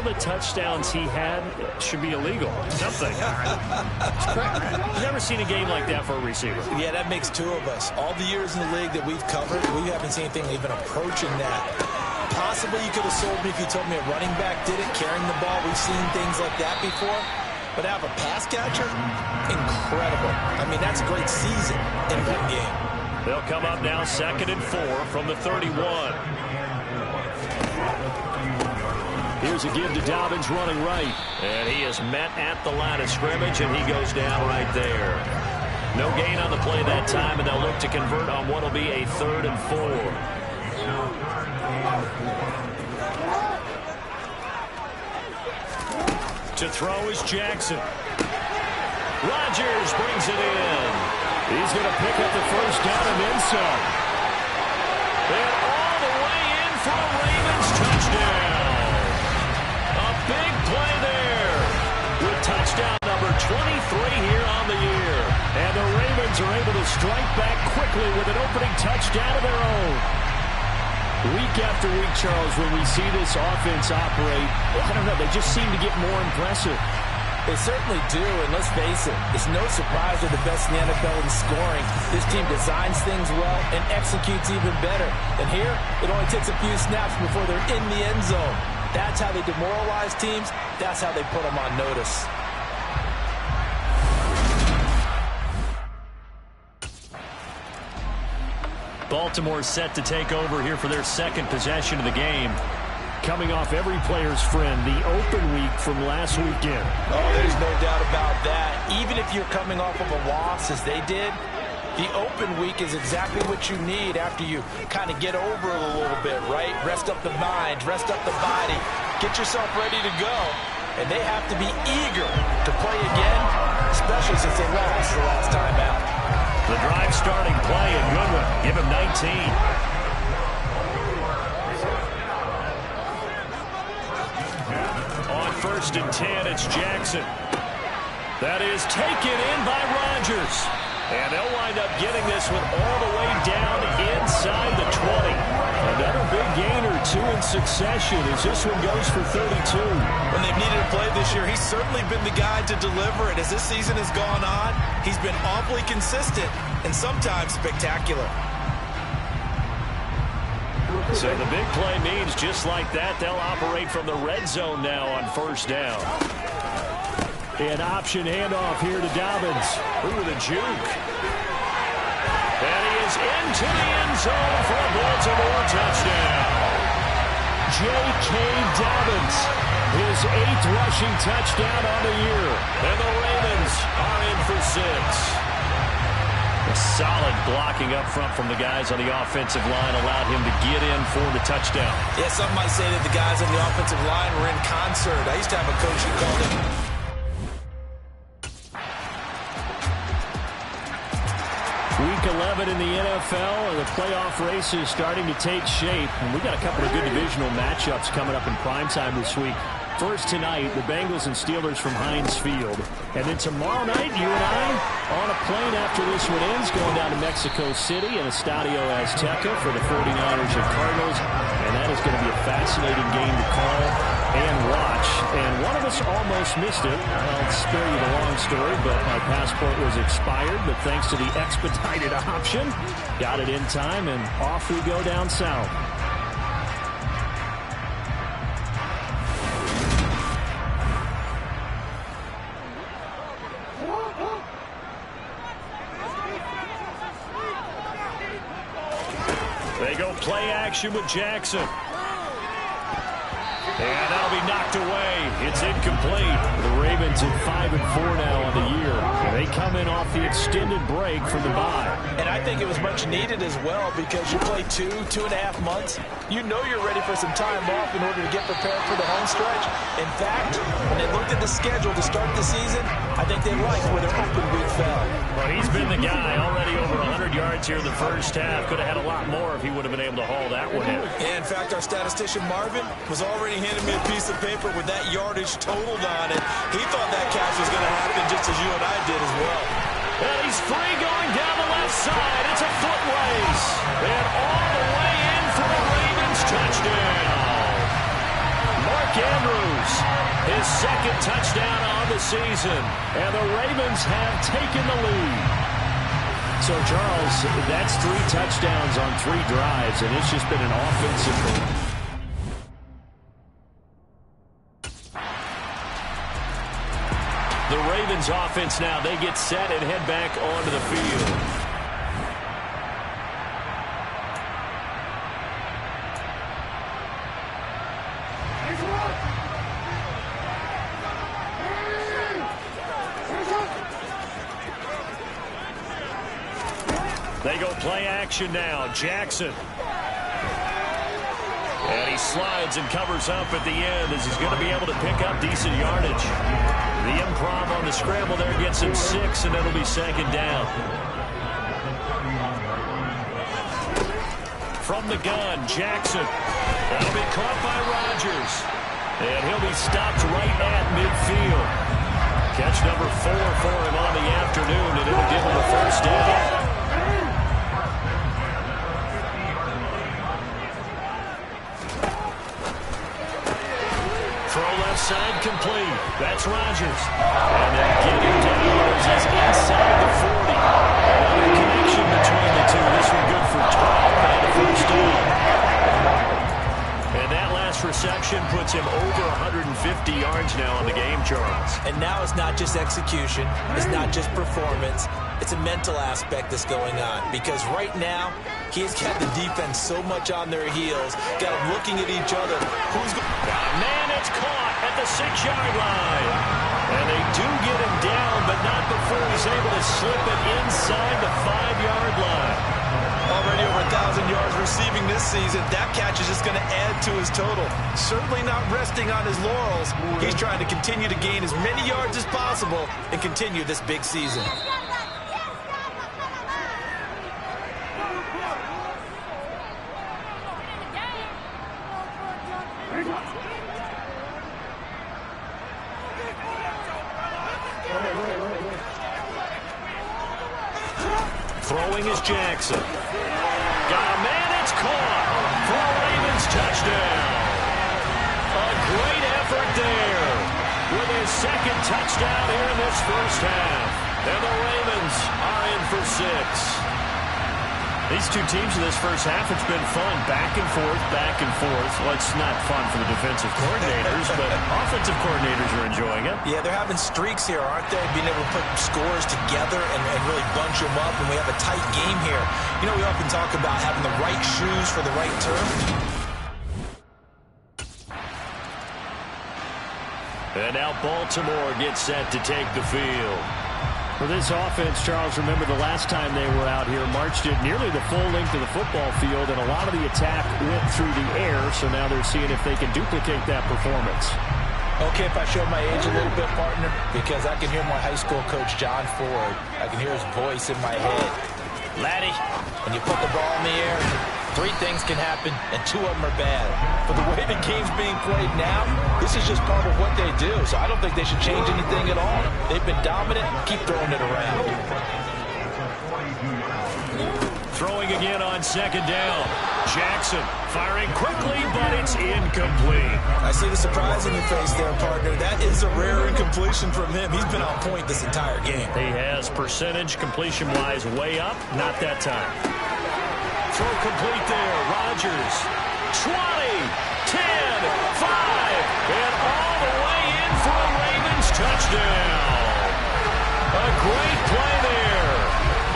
the touchdowns he had should be illegal. Something. It's crazy. I've never seen a game like that for a receiver. Yeah, that makes two of us. All the years in the league that we've covered, we haven't seen anything even approaching that. Possibly you could have sold me if you told me a running back did it, carrying the ball. We've seen things like that before. But have a pass catcher? Incredible. I mean, that's a great season in one game. They'll come up now 2nd and 4 from the 31. Here's a give to Dobbins running right. And he is met at the line of scrimmage, and he goes down right there. No gain on the play that time, and they'll look to convert on what will be a 3rd and 4. To throw is Jackson. Rodgers brings it in. He's going to pick up the first down and then some. And all the way in for a Ravens touchdown. A big play there with touchdown number 23 here on the year. And the Ravens are able to strike back quickly with an opening touchdown of their own. Week after week, Charles, when we see this offense operate, I don't know, they just seem to get more impressive. They certainly do, and let's face it, it's no surprise they're the best in the NFL in scoring. This team designs things well and executes even better. And here, it only takes a few snaps before they're in the end zone. That's how they demoralize teams. That's how they put them on notice. Baltimore set to take over here for their second possession of the game. Coming off every player's friend, the open week from last weekend. Oh, there's no doubt about that. Even if you're coming off of a loss as they did, the open week is exactly what you need after you kind of get over it a little bit, right? Rest up the mind, rest up the body, get yourself ready to go. And they have to be eager to play again, especially since they lost the last time out. The drive starting play, and good one. Give him 19. On 1st and 10, it's Jackson. That is taken in by Rodgers. And they'll wind up getting this one all the way down inside the 20. Another big gain or two in succession as this one goes for 32. When they've needed a play this year, he's certainly been the guy to deliver it. As this season has gone on, he's been awfully consistent and sometimes spectacular. So the big play means just like that, they'll operate from the red zone now on 1st down. An option handoff here to Dobbins. Ooh, the juke. And he is into the end zone for a Baltimore touchdown. J.K. Dobbins, his 8th rushing touchdown on the year. And the Ravens are in for 6. A solid blocking up front from the guys on the offensive line allowed him to get in for the touchdown. Yeah, some might say that the guys on the offensive line were in concert. I used to have a coach who called it. Week 11 in the NFL, and the playoff race is starting to take shape. And we got a couple of good divisional matchups coming up in primetime this week. First tonight, the Bengals and Steelers from Heinz Field. And then tomorrow night, you and I on a plane after this one ends, going down to Mexico City and Estadio Azteca for the 49ers and Cardinals. And that is going to be a fascinating game to call and watch. And one of us almost missed it. I'll spare you the long story, but my passport was expired. But thanks to the expedited option, got it in time, and off we go down south. They go play action with Jackson. And that'll be knocked away. It's incomplete. The Ravens at 5-4 now on the year. And they come in off the extended break from the bye. And I think it was much needed as well because you play 2.5 months. You know you're ready for some time off in order to get prepared for the home stretch. In fact, when they looked at the schedule to start the season, I think they liked where their open week fell. Well, he's been the guy already over 100 yards here in the first half. Could have had a lot more if he would have been able to haul that one in. Yeah, in fact, our statistician Marvin was already handing me a piece of paper with that yardage totaled on it. He thought that catch was going to happen just as you and I did as well. Well, he's free going down the left side. It's a foot race. And all the way in for the Ravens touchdown. Marquis Andrews, his second touchdown on the season. And the Ravens have taken the lead. So, Charles, that's 3 touchdowns on 3 drives, and it's just been an offensive. The Ravens offense now, they get set and head back onto the field. They go play action now. Jackson. And he slides and covers up at the end as he's going to be able to pick up decent yardage. The improv on the scramble there gets him 6, and it'll be second down. From the gun, Jackson. That'll be caught by Rodgers. And he'll be stopped right at midfield. Catch number 4 for him on the afternoon, and it'll give him a first down. Side complete. That's Rodgers. And then getting down is inside the 40. Another connection between the two. This one good for 12 and a first down. And that last reception puts him over 150 yards now in the game, Charles. And now it's not just execution. It's not just performance. It's a mental aspect that's going on. Because right now, he's got the defense so much on their heels. Got them looking at each other. Who's going? Man, it's caught at the 6-yard line. And they do get him down, but not before he's able to slip it inside the 5-yard line. Already over 1,000 yards receiving this season. That catch is just going to add to his total. Certainly not resting on his laurels. He's trying to continue to gain as many yards as possible and continue this big season. Throwing is Jackson. Got a man, it's caught for a Ravens touchdown. A great effort there with his second touchdown here in this first half. And the Ravens are in for 6. These two teams in this first half, it's been fun. Back and forth, back and forth. Well, it's not fun for the defensive coordinators, but offensive coordinators are enjoying it. Yeah, they're having streaks here, aren't they? Being able to put scores together and really bunch them up, and we have a tight game here. You know, we often talk about having the right shoes for the right term. And now Baltimore gets set to take the field. For this offense, Charles, remember the last time they were out here, marched it nearly the full length of the football field, and a lot of the attack went through the air, so now they're seeing if they can duplicate that performance. Okay, if I show my age a little bit, partner, because I can hear my high school coach, John Ford. I can hear his voice in my head. Laddie, when you put the ball in the air, 3 things can happen, and 2 of them are bad. But the way the game's being played now, this is just part of what they do. So I don't think they should change anything at all. They've been dominant. Keep throwing it around. Throwing again on second down. Jackson firing quickly, but it's incomplete. I see the surprise in your face there, partner. That is a rare incompletion from him. He's been on point this entire game. He has percentage completion-wise way up. Not that time. Throw complete there. Rodgers. 20, 10, 5, and all the way in for a Ravens touchdown. A great play there.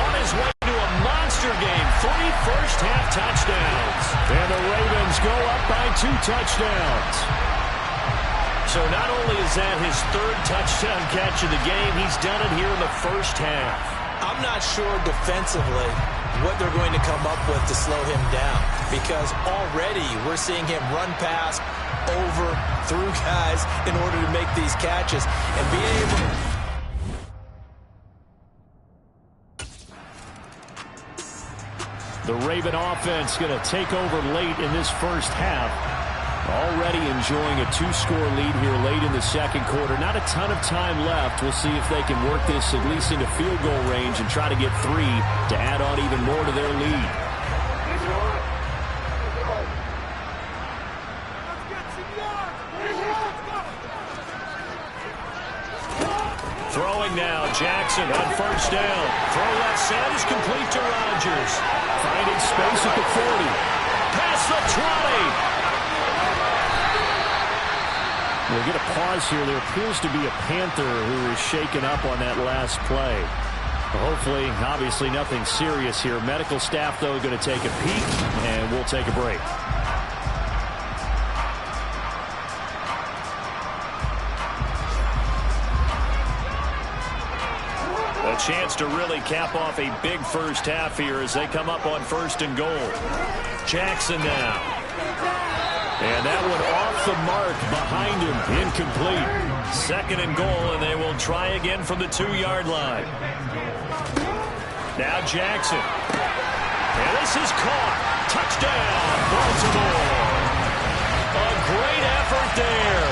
On his way to a monster game. 3 first-half touchdowns. And the Ravens go up by 2 touchdowns. So not only is that his 3rd touchdown catch of the game, he's done it here in the first half. I'm not sure defensively what they're going to come up with to slow him down, because already we're seeing him run past, over, through guys in order to make these catches and be able. The Raven offense going to take over late in this first half. Already enjoying a 2-score lead here late in the second quarter. Not a ton of time left. We'll see if they can work this at least into field goal range and try to get 3 to add on even more to their lead. Throwing now, Jackson on first down. Throw left side is complete to Rodgers. Finding space at the 40. Past the 20. We'll get a pause here. There appears to be a Panther who is shaken up on that last play. Hopefully, obviously nothing serious here. Medical staff, though, going to take a peek, and we'll take a break. A chance to really cap off a big first half here as they come up on 1st and goal. Jackson now. And that one off the mark behind him. Incomplete. 2nd and goal, and they will try again from the 2-yard line. Now Jackson. And this is caught. Touchdown, Baltimore. A great effort there.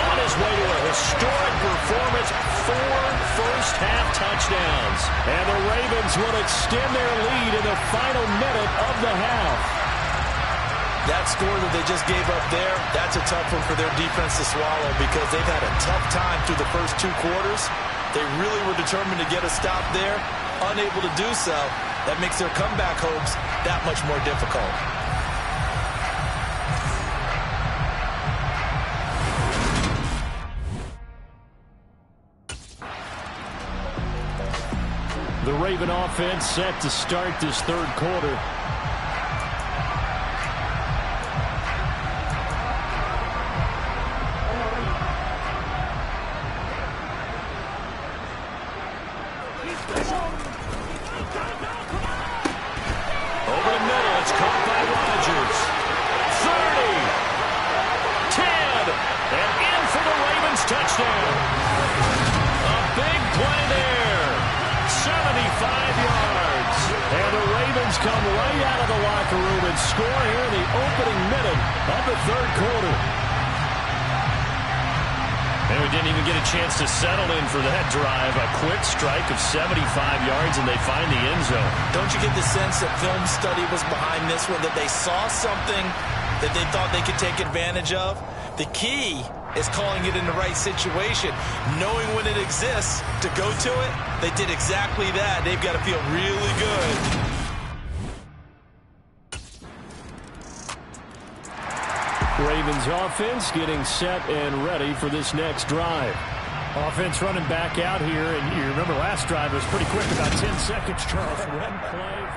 On his way to a historic performance, 4 first-half touchdowns. And the Ravens will extend their lead in the final minute of the half. That score that they just gave up there, that's a tough one for their defense to swallow because they've had a tough time through the first 2 quarters. They really were determined to get a stop there. Unable to do so, that makes their comeback hopes that much more difficult. The Raven offense set to start this 3rd quarter. Over the middle, it's caught by Rodgers. 30, 10, and in for the Ravens touchdown. A big play there. 75 yards. And the Ravens come right out of the locker room and score here in the opening minute of the 3rd quarter. And we didn't even get a chance to settle in for that drive. A quick strike of 75 yards, and they find the end zone. Don't you get the sense that film study was behind this one, that they saw something that they thought they could take advantage of? The key is calling it in the right situation, knowing when it exists to go to it. They did exactly that. They've got to feel really good. Ravens offense getting set and ready for this next drive. Offense running back out here, and you remember last drive was pretty quick, about 10 seconds, Charles. One play.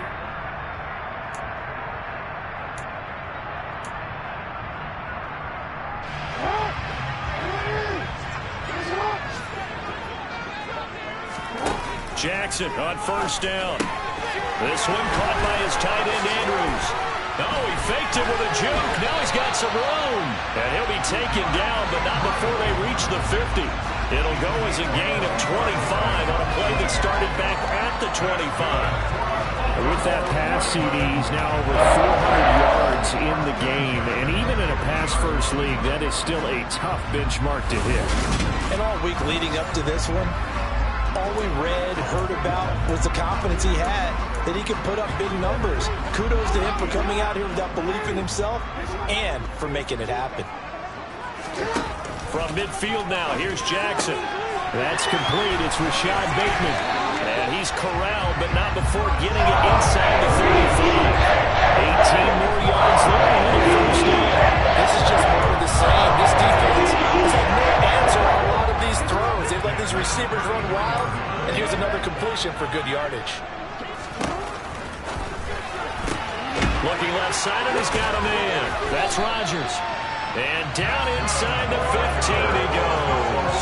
Jackson on first down. This one caught by his tight end, Andrews. Oh, he faked it with a juke. Now he's got some room. And he'll be taken down, but not before they reach the 50. It'll go as a gain of 25 on a play that started back at the 25. With that pass, CD's now over 400 yards in the game. And even in a pass-first league, that is still a tough benchmark to hit. And all week leading up to this one, all we read, heard about was the confidence he had that he could put up big numbers. Kudos to him for coming out here without belief in himself and for making it happen. From midfield now, here's Jackson. That's complete. It's Rashad Bateman. And he's corralled, but not before getting it inside the 35. 18 more yards there in the first down. This is just more of the same. This defense has had no answer on a lot of these throws. They've let these receivers run wild, and here's another completion for good yardage. Looking left side, and he's got a man. That's Rodgers. And down inside the 15 he goes.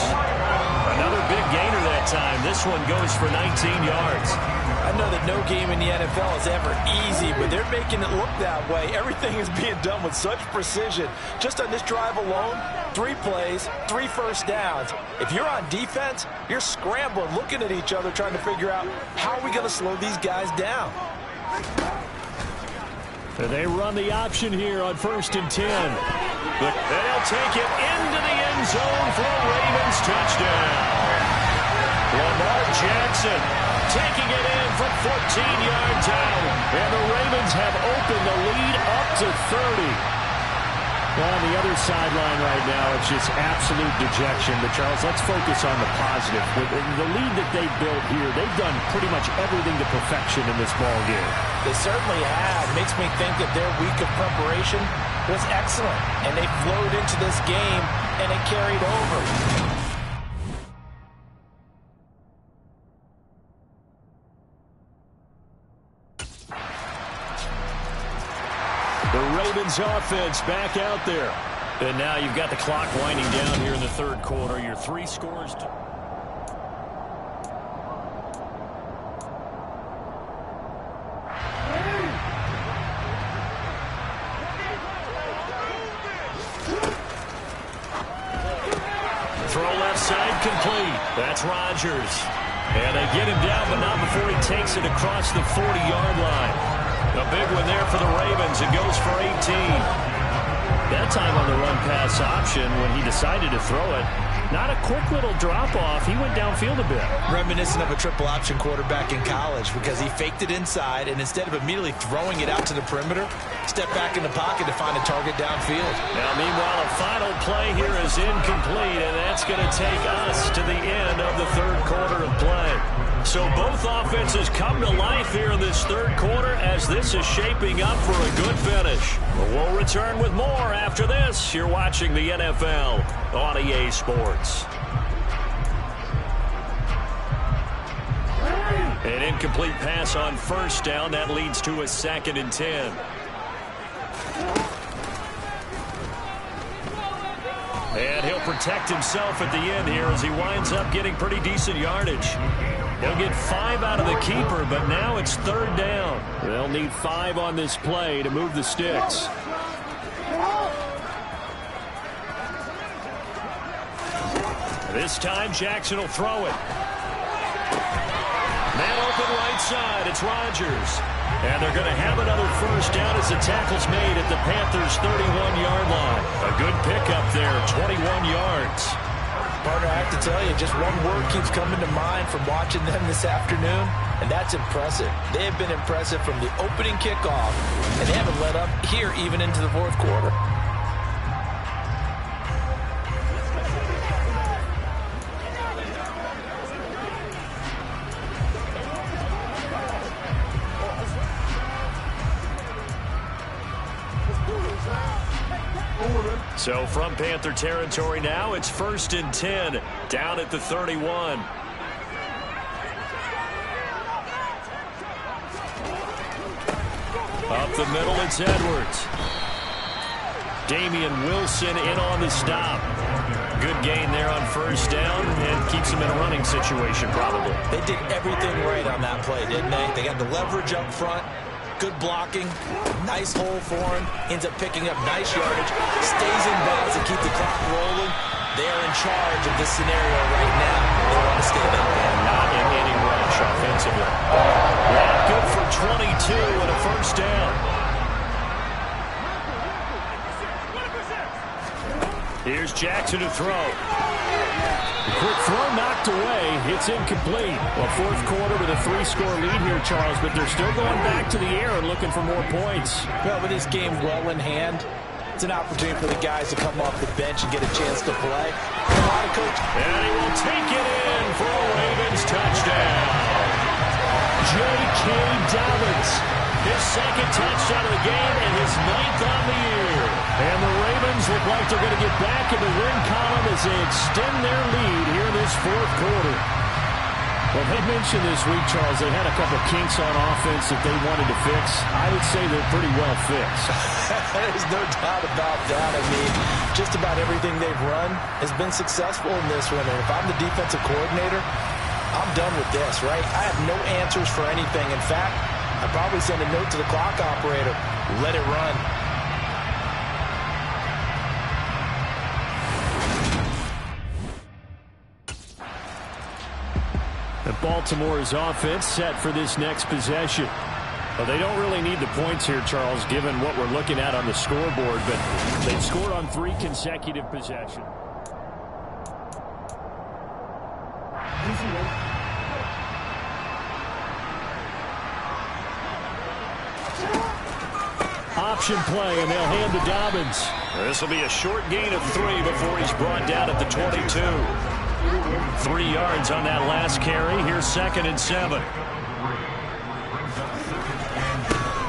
Another big gainer that time. This one goes for 19 yards. I know that no game in the NFL is ever easy, but they're making it look that way. Everything is being done with such precision. Just on this drive alone, 3 plays, 3 first downs. If you're on defense, you're scrambling, looking at each other, trying to figure out how are we going to slow these guys down. And they run the option here on 1st and 10. But they'll take it into the end zone for a Ravens touchdown. Lamar Jackson taking it in from 14 yards out. And the Ravens have opened the lead up to 30. Well, on the other sideline right now, it's just absolute dejection. But, Charles, let's focus on the positive. With the lead that they've built here, they've done pretty much everything to perfection in this ball game. They certainly have. Makes me think that their week of preparation was excellent. And they flowed into this game, and it carried over. The Ravens offense back out there. And now you've got the clock winding down here in the third quarter. Your 3 scores. Throw left side complete. That's Rodgers. And they get him down, but not before he takes it across the 40-yard line. A big one there for the Ravens. It goes for 18. That time on the run-pass option when he decided to throw it. Not a quick little drop-off. He went downfield a bit. Reminiscent of a triple-option quarterback in college because he faked it inside, and instead of immediately throwing it out to the perimeter, stepped back in the pocket to find a target downfield. Now, meanwhile, a final play here is incomplete, and that's going to take us to the end of the third quarter of play. So both offenses come to life here in this third quarter as this is shaping up for a good finish. We'll return with more after this. You're watching the NFL on EA Sports. An incomplete pass on first down. That leads to a 2nd and 10. And he'll protect himself at the end here as he winds up getting pretty decent yardage. He'll get 5 out of the keeper, but now it's 3rd down. They'll need 5 on this play to move the sticks. This time, Jackson will throw it. Man open right side. It's Rodgers. And they're going to have another first down as the tackle's made at the Panthers' 31-yard line. A good pickup there, 21 yards. Partner, I have to tell you, just one word keeps coming to mind from watching them this afternoon, and that's impressive. They have been impressive from the opening kickoff, and they haven't let up here even into the fourth quarter. So from Panther territory now, it's 1st and 10, down at the 31. Up the middle, it's Edwards. Damian Wilson in on the stop. Good gain there on first down and keeps him in a running situation probably. They did everything right on that play, didn't they? They got the leverage up front. Good blocking, nice hole for him, ends up picking up nice yardage, stays in bounds to keep the clock rolling. They're in charge of this scenario right now. They want to stay that way. Not in any rush offensively. That good for 22 and a first down. Here's Jackson to throw. Quick throw knocked away. It's incomplete. Well, fourth quarter with a 3-score lead here, Charles, but they're still going back to the air and looking for more points. Well, with this game well in hand, it's an opportunity for the guys to come off the bench and get a chance to play. And he will take it in for a Ravens touchdown. J.K. Dobbins, his 2nd touchdown of the game and his 9th on the year. And the Ravens look like they're going to get back in the win column as they extend their lead here in this fourth quarter. Well, they mentioned this week, Charles, they had a couple kinks on offense that they wanted to fix. I would say they're pretty well fixed. There's no doubt about that. I mean, just about everything they've run has been successful in this one. And if I'm the defensive coordinator, I'm done with this, right? I have no answers for anything. In fact, I'd probably send a note to the clock operator. Let it run. Baltimore's offense set for this next possession. Well, they don't really need the points here, Charles, given what we're looking at on the scoreboard, but they've scored on 3 consecutive possessions. option play, and they'll hand to Dobbins. This will be a short gain of 3 before he's brought down at the 22. 3 yards on that last carry. Here's 2nd and 7.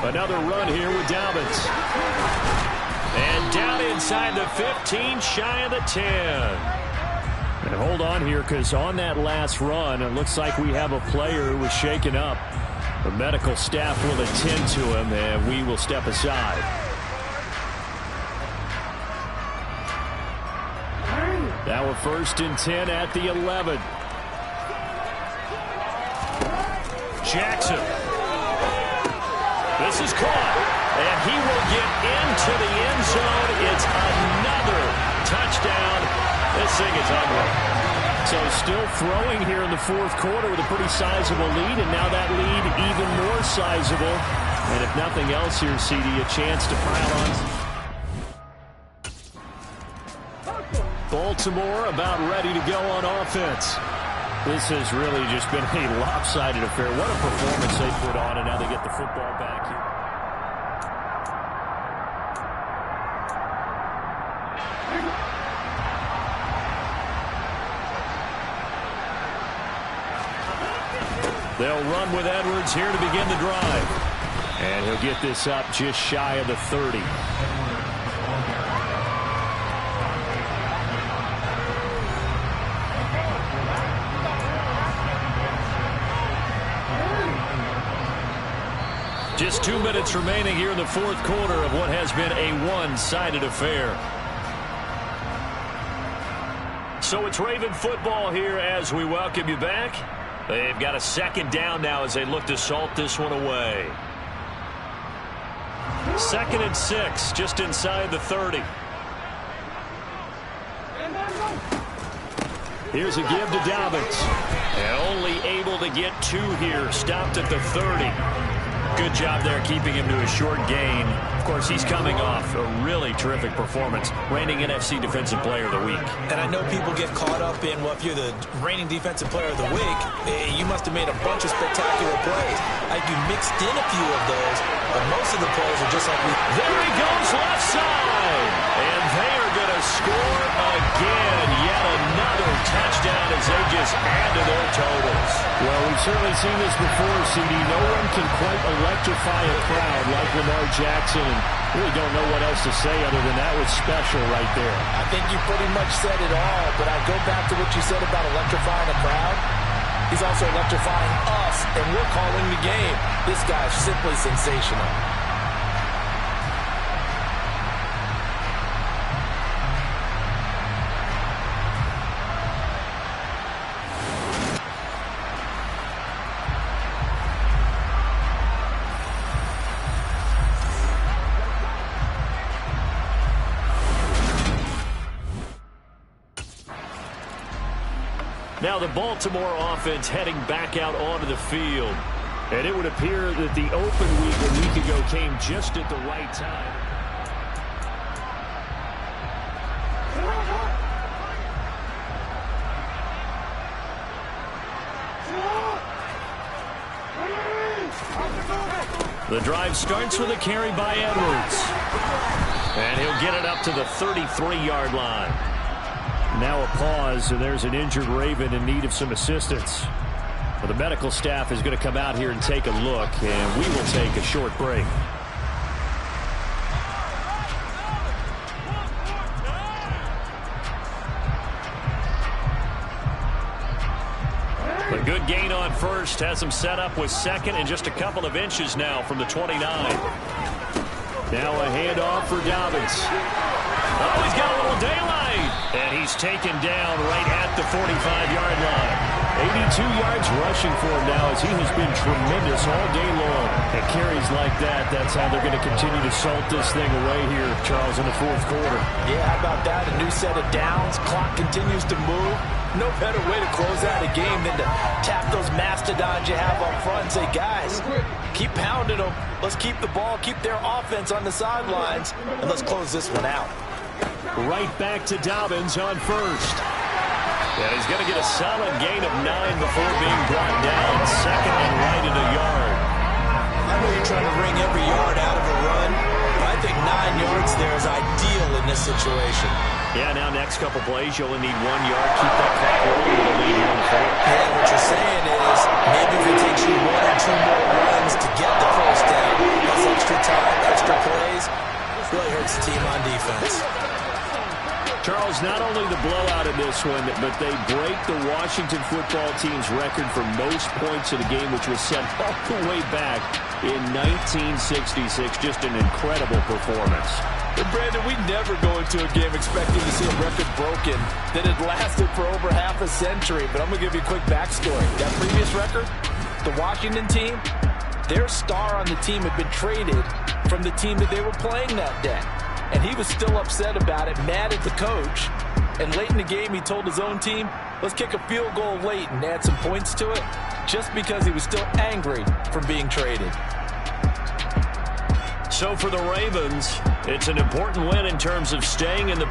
Another run here with Dobbins. And down inside the 15, shy of the 10. And hold on here, because on that last run, it looks like we have a player who was shaken up. The medical staff will attend to him, and we will step aside. Now we're 1st and 10 at the 11. Jackson. This is caught, and he will get into the end zone. It's another touchdown. This thing is ugly. So still throwing here in the 4th quarter with a pretty sizable lead, and now that lead even more sizable. And if nothing else here, CD, a chance to pile on. Baltimore about ready to go on offense. This has really just been a lopsided affair. What a performance they put on, and now they get the football back here. They'll run with Edwards here to begin the drive. And he'll get this up just shy of the 30. Just 2 minutes remaining here in the 4th quarter of what has been a one-sided affair. So it's Raven football here as we welcome you back. They've got a 2nd down now as they look to salt this one away. 2nd and 6, just inside the 30. Here's a give to Dobbins. And only able to get 2 here, stopped at the 30. Good job there keeping him to a short gain. Of course, he's coming off a really terrific performance, reigning NFC Defensive Player of the Week. And I know people get caught up in, well, if you're the reigning Defensive Player of the Week, you must have made a bunch of spectacular plays. You mixed in a few of those, but most of the plays are just like we... There he goes, left side! And they are going to score again. Yet another touchdown as they just add to their totals. Well, we've certainly seen this before, CD. No one can quite electrify a crowd like Lamar Jackson. And really don't know what else to say other than that was special right there. I think you pretty much said it all, but I go back to what you said about electrifying a crowd. He's also electrifying us, and we're calling the game. This guy's simply sensational. Now the Baltimore offense heading back out onto the field. And it would appear that the open week a week ago came just at the right time. The drive starts with a carry by Edwards. And he'll get it up to the 33-yard line. Now a pause, and there's an injured Raven in need of some assistance. Well, the medical staff is going to come out here and take a look, and we will take a short break. A good gain on first, has him set up with 2nd and just a couple of inches now from the 29. Now a handoff for Dobbins. Oh, he's got a little daylight. And he's taken down right at the 45-yard line. 82 yards rushing for him now as he has been tremendous all day long. And carries like that, that's how they're going to continue to salt this thing away here, Charles, in the 4th quarter. Yeah, how about that? A new set of downs. Clock continues to move. No better way to close out a game than to tap those mastodons you have up front and say, guys, keep pounding them. Let's keep the ball, keep their offense on the sidelines, and let's close this one out. Right back to Dobbins on first. And he's going to get a solid gain of 9 before being brought down. 2nd and right at a yard. I know you're trying to wring every yard out of a run, but I 9 yards there is ideal in this situation. Yeah, now next couple plays, you only need 1 yard. Keep that clock rolling with a lead here in the fourth. Yeah, what you're saying is maybe if it takes you 1 or 2 more runs to get the first down, that's extra time, extra plays, really hurts the team on defense. Charles, not only the blowout in this one, but they break the Washington football team's record for most points in a game, which was set all the way back in 1966. Just an incredible performance. And Brandon, we never go into a game expecting to see a record broken that had lasted for over half a century. But I'm going to give you a quick backstory. That previous record, the Washington team, their star on the team had been traded from the team that they were playing that day. And he was still upset about it, mad at the coach. And late in the game, he told his own team, let's kick a field goal late and add some points to it, just because he was still angry from being traded. So for the Ravens, it's an important win in terms of staying in the